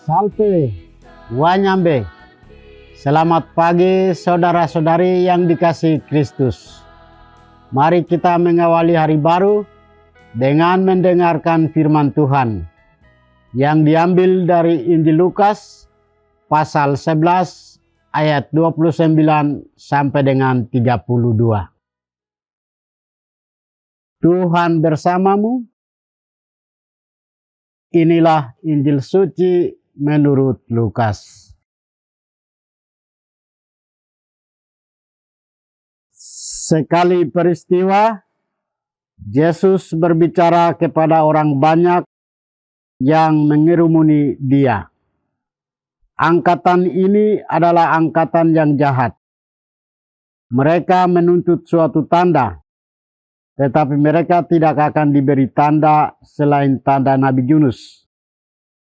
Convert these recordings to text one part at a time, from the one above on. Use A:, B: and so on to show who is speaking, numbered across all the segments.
A: Salve, Wanyambe. Selamat pagi saudara-saudari yang dikasihi Kristus. Mari kita mengawali hari baru dengan mendengarkan firman Tuhan yang diambil dari Injil Lukas pasal 11 ayat 29 sampai dengan 32. Tuhan bersamamu. Inilah Injil suci menurut Lukas. Sekali peristiwa, Yesus berbicara kepada orang banyak yang mengerumuni dia. Angkatan ini adalah angkatan yang jahat. Mereka menuntut suatu tanda, tetapi mereka tidak akan diberi tanda selain tanda Nabi Yunus.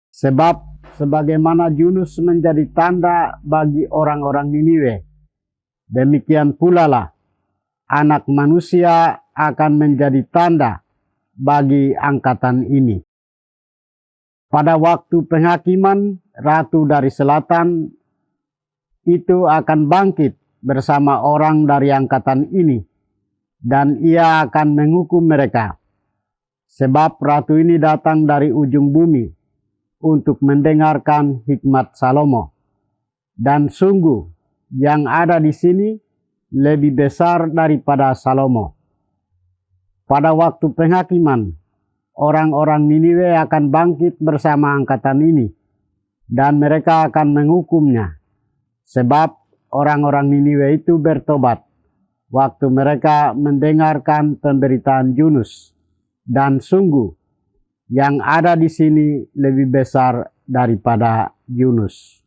A: Sebab sebagaimana Yunus menjadi tanda bagi orang-orang Niniwe, demikian pula lah Anak Manusia akan menjadi tanda bagi angkatan ini. Pada waktu penghakiman, Ratu dari Selatan itu akan bangkit bersama orang dari angkatan ini, dan ia akan menghukum mereka. Sebab Ratu ini datang dari ujung bumi untuk mendengarkan hikmat Salomo. Dan sungguh yang ada di sini lebih besar daripada Salomo. Pada waktu penghakiman, orang-orang Niniwe akan bangkit bersama angkatan ini, dan mereka akan menghukumnya. Sebab orang-orang Niniwe itu bertobat waktu mereka mendengarkan pemberitaan Yunus. Dan sungguh yang ada di sini lebih besar daripada Yunus.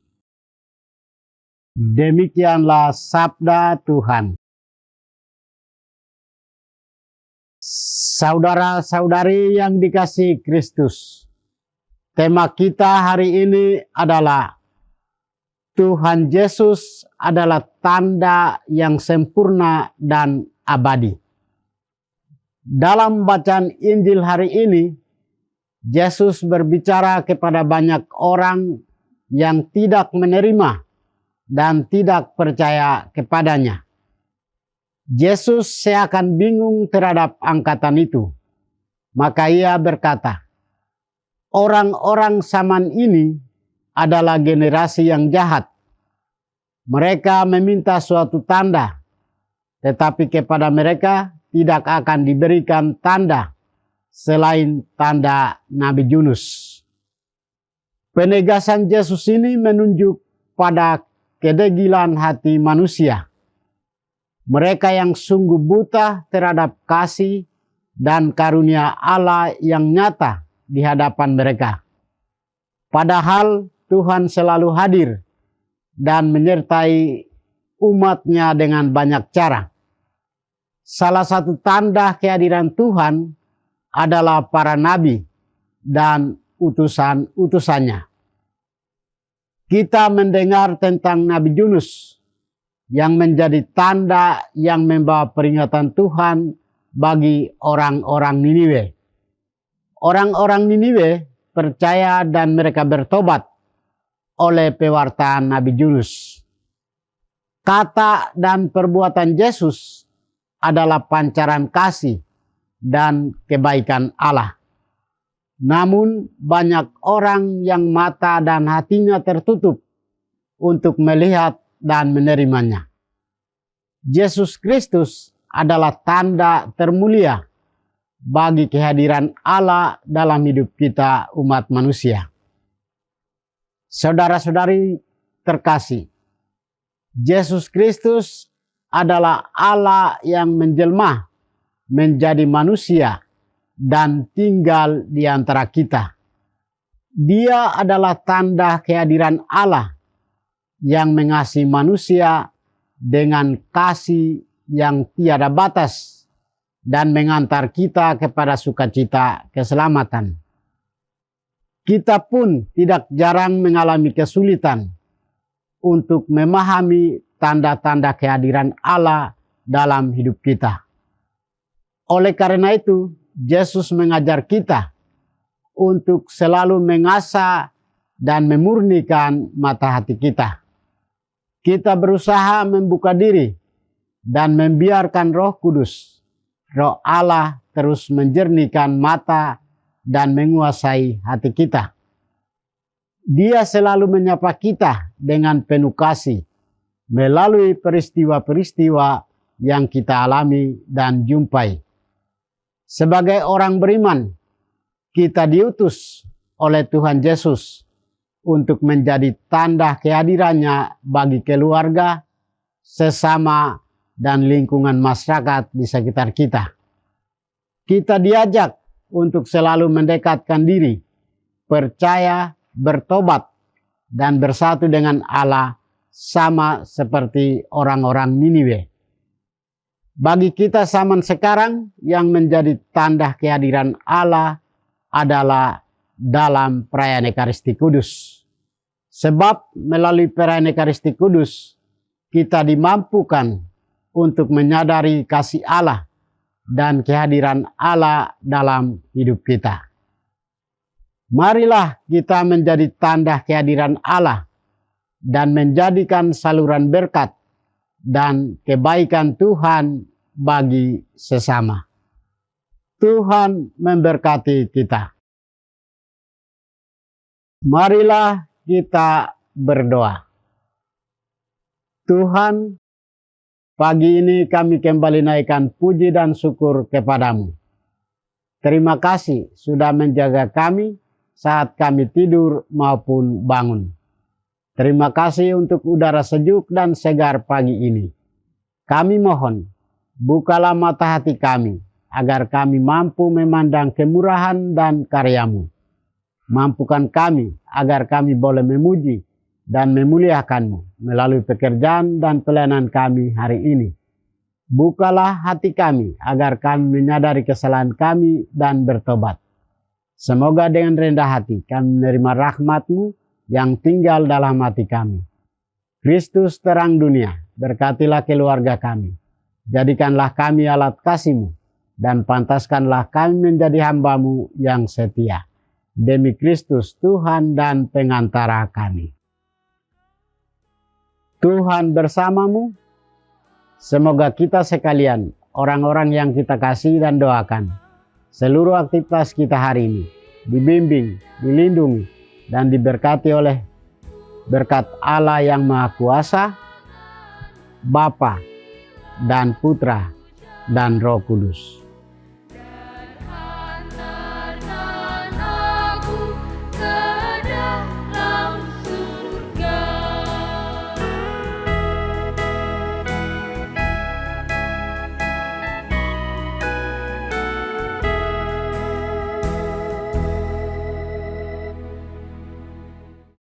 A: Demikianlah sabda Tuhan. Saudara-saudari yang dikasihi Kristus, tema kita hari ini adalah Tuhan Yesus adalah tanda yang sempurna dan abadi. Dalam bacaan Injil hari ini, Yesus berbicara kepada banyak orang yang tidak menerima dan tidak percaya kepadanya. Yesus seakan bingung terhadap angkatan itu. Maka ia berkata, orang-orang zaman ini adalah generasi yang jahat. Mereka meminta suatu tanda, tetapi kepada mereka tidak akan diberikan tanda selain tanda Nabi Yunus. Penegasan Yesus ini menunjuk pada kedegilan hati manusia. Mereka yang sungguh buta terhadap kasih dan karunia Allah yang nyata di hadapan mereka. Padahal Tuhan selalu hadir dan menyertai umatnya dengan banyak cara. Salah satu tanda kehadiran Tuhan adalah para nabi dan utusan-utusannya. Kita mendengar tentang Nabi Yunus yang menjadi tanda yang membawa peringatan Tuhan bagi orang-orang Niniwe. Orang-orang Niniwe percaya dan mereka bertobat oleh pewartaan Nabi Yunus. Kata dan perbuatan Yesus adalah pancaran kasih dan kebaikan Allah. Namun banyak orang yang mata dan hatinya tertutup untuk melihat dan menerimanya. Yesus Kristus adalah tanda termulia bagi kehadiran Allah dalam hidup kita umat manusia. Saudara-saudari terkasih, Yesus Kristus adalah Allah yang menjelma menjadi manusia dan tinggal di antara kita. Dia adalah tanda kehadiran Allah yang mengasihi manusia dengan kasih yang tiada batas dan mengantar kita kepada sukacita keselamatan. Kita pun tidak jarang mengalami kesulitan untuk memahami tanda-tanda kehadiran Allah dalam hidup kita. Oleh karena itu, Yesus mengajar kita untuk selalu mengasah dan memurnikan mata hati kita. Kita berusaha membuka diri dan membiarkan Roh Kudus, Roh Allah, terus menjernihkan mata dan menguasai hati kita. Dia selalu menyapa kita dengan penuh kasih melalui peristiwa-peristiwa yang kita alami dan jumpai. Sebagai orang beriman, kita diutus oleh Tuhan Yesus untuk menjadi tanda kehadirannya bagi keluarga, sesama, dan lingkungan masyarakat di sekitar kita. Kita diajak untuk selalu mendekatkan diri, percaya, bertobat, dan bersatu dengan Allah sama seperti orang-orang Niniwe. Bagi kita zaman sekarang yang menjadi tanda kehadiran Allah adalah dalam perayaan Ekaristi Kudus. Sebab melalui perayaan Ekaristi Kudus kita dimampukan untuk menyadari kasih Allah dan kehadiran Allah dalam hidup kita. Marilah kita menjadi tanda kehadiran Allah dan menjadikan saluran berkat dan kebaikan Tuhan bagi sesama. Tuhan memberkati kita. Marilah kita berdoa. Tuhan, pagi ini kami kembali naikkan puji dan syukur kepadamu. Terima kasih sudah menjaga kami saat kami tidur maupun bangun. Terima kasih untuk udara sejuk dan segar pagi ini. Kami mohon, bukalah mata hati kami, agar kami mampu memandang kemurahan dan karya-Mu. Mampukan kami agar kami boleh memuji dan memuliakan-Mu melalui pekerjaan dan pelayanan kami hari ini. Bukalah hati kami agar kami menyadari kesalahan kami dan bertobat. Semoga dengan rendah hati kami menerima rahmat-Mu yang tinggal dalam hati kami. Kristus terang dunia, berkatilah keluarga kami. Jadikanlah kami alat kasih-Mu dan pantaskanlah kami menjadi hamba-Mu yang setia. Demi Kristus Tuhan dan pengantara kami. Tuhan bersamamu. Semoga kita sekalian, orang-orang yang kita kasih dan doakan, seluruh aktivitas kita hari ini dibimbing, dilindungi, dan diberkati oleh berkat Allah yang Maha Kuasa, Bapa dan Putra dan Roh Kudus.